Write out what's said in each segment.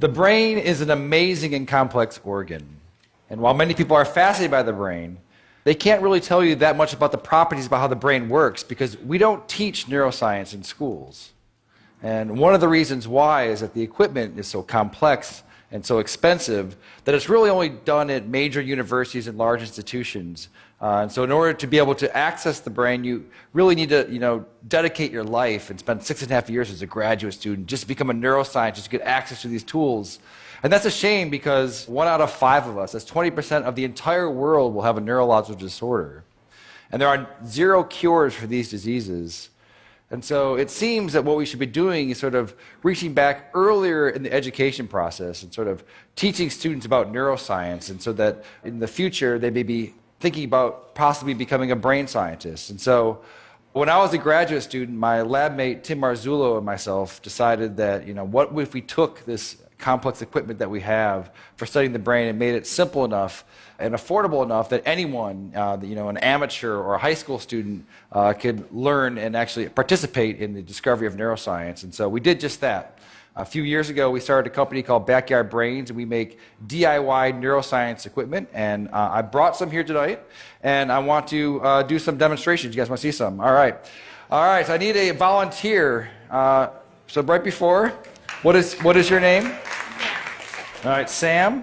The brain is an amazing and complex organ. And while many people are fascinated by the brain, they can't really tell you that much about the properties about how the brain works because we don't teach neuroscience in schools. And one of the reasons why is that the equipment is so complex and so expensive that it's really only done at major universities and large institutions. And so in order to be able to access the brain, you really need to dedicate your life and spend 6.5 years as a graduate student just to become a neuroscientist to get access to these tools. And that's a shame because 1 out of 5 of us, that's 20% of the entire world, will have a neurological disorder. And there are 0 cures for these diseases. And so it seems that what we should be doing is sort of reaching back earlier in the education process and sort of teaching students about neuroscience, and so that in the future they may be thinking about possibly becoming a brain scientist. And so when I was a graduate student, my lab mate Tim Marzullo and myself decided that, what if we took this complex equipment that we have for studying the brain and made it simple enough and affordable enough that anyone, an amateur or a high school student, could learn and actually participate in the discovery of neuroscience. And so we did just that. A few years ago, we started a company called Backyard Brains, and we make DIY neuroscience equipment. And I brought some here tonight, and I want to do some demonstrations. You guys want to see some? All right. All right, so I need a volunteer. So right before, what is your name? All right, Sam.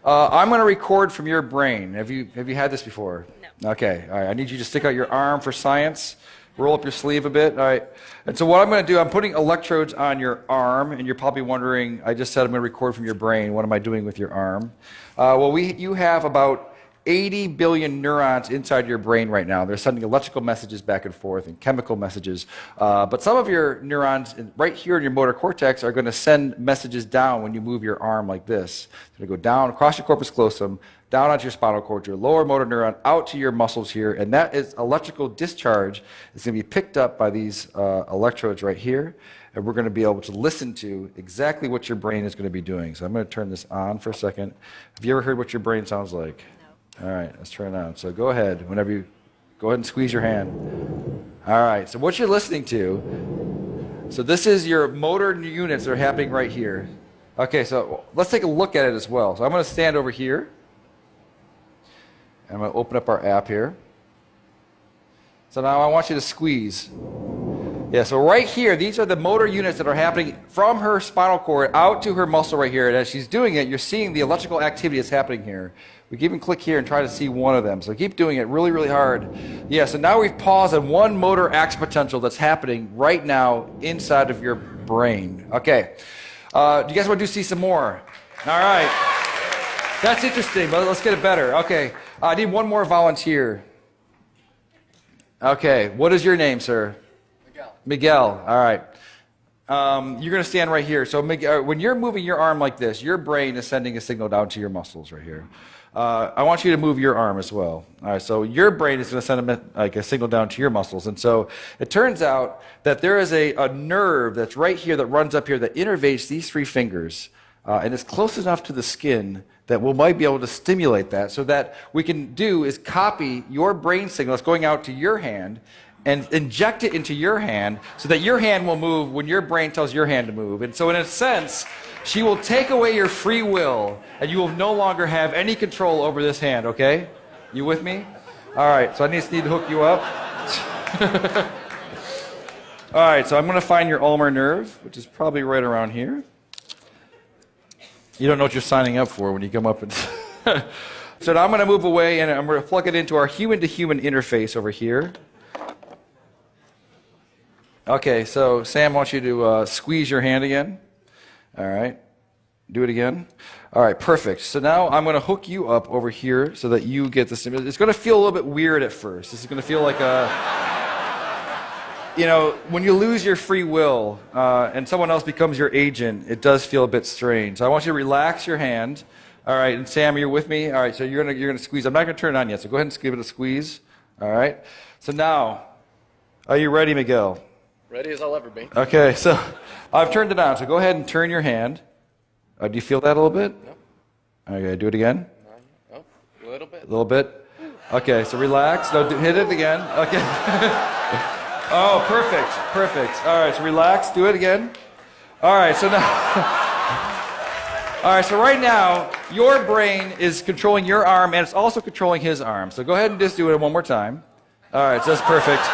I'm going to record from your brain. Have you had this before? No. Okay. All right. I need you to stick out your arm for science. Roll up your sleeve a bit. All right. And so what I'm going to do, I'm putting electrodes on your arm, and you're probably wondering, I just said I'm going to record from your brain. What am I doing with your arm? You have about 80 billion neurons inside your brain right now. They're sending electrical messages back and forth and chemical messages. But some of your neurons right here in your motor cortex are going to send messages down when you move your arm like this. It's going to go down across your corpus callosum, down onto your spinal cord, your lower motor neuron, out to your muscles here. And that is electrical discharge. It's going to be picked up by these electrodes right here. And we're going to be able to listen to exactly what your brain is going to be doing. So I'm going to turn this on for a second. Have you ever heard what your brain sounds like? All right, let's turn it on. So go ahead, go ahead and squeeze your hand. All right, so what you're listening to, so this is your motor units that are happening right here. Okay, so let's take a look at it as well. So I'm going to stand over here. And I'm going to open up our app here. So now I want you to squeeze. Yeah, so right here, these are the motor units that are happening from her spinal cord out to her muscle right here. And as she's doing it, you're seeing the electrical activity that's happening here. We can even click here and try to see one of them. So keep doing it really, really hard. Yeah, so now we've paused on one motor action potential that's happening right now inside of your brain. Okay. Do you guys want to see some more? All right. That's interesting, but let's get it better. Okay. I need one more volunteer. Okay. What is your name, sir? Miguel. All right. You're going to stand right here. So Miguel, when you're moving your arm like this, your brain is sending a signal down to your muscles right here. I want you to move your arm as well. All right, so your brain is going to send a signal down to your muscles. And so it turns out that there is a nerve that's right here that runs up here that innervates these 3 fingers. And it's close enough to the skin that we might be able to stimulate that. So that we can do is copy your brain signal that's going out to your hand and inject it into your hand so that your hand will move when your brain tells your hand to move. And so in a sense, she will take away your free will, and you will no longer have any control over this hand, okay? You with me? All right, so I just need to hook you up. All right, so I'm going to find your ulnar nerve, which is probably right around here. You don't know what you're signing up for when you come up and... So now I'm going to move away, and I'm going to plug it into our human-to-human interface over here. Okay, so Sam wants you to squeeze your hand again. All right. Do it again. All right, perfect. So now I'm going to hook you up over here so that you get this. It's going to feel a little bit weird at first. This is going to feel like a... when you lose your free will and someone else becomes your agent, it does feel a bit strange. So I want you to relax your hand. All right, and Sam, you're with me? All right, so you're going to squeeze. I'm not going to turn it on yet, so go ahead and give it a squeeze. All right. So now, are you ready, Miguel? Ready as I'll ever be. Okay, so I've turned it on. So go ahead and turn your hand. Do you feel that a little bit? No. Okay, do it again. No, a little bit. A little bit. Okay, so relax. No, hit it again. Okay. Oh, perfect, perfect. All right, so relax. Do it again. All right, so now. All right, so right now, your brain is controlling your arm, and it's also controlling his arm. So go ahead and just do it one more time. All right, so that's perfect.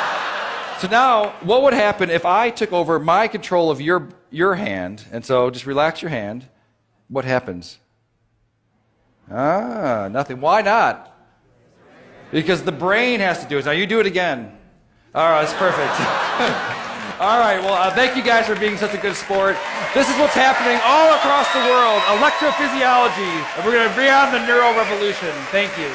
So now, what would happen if I took over my control of your hand? And so just relax your hand. What happens? Nothing. Why not? Because the brain has to do it. Now you do it again. All right, that's perfect. All right, well, thank you guys for being such a good sport. This is what's happening all across the world, electrophysiology. And we're going to bring on the neural revolution. Thank you.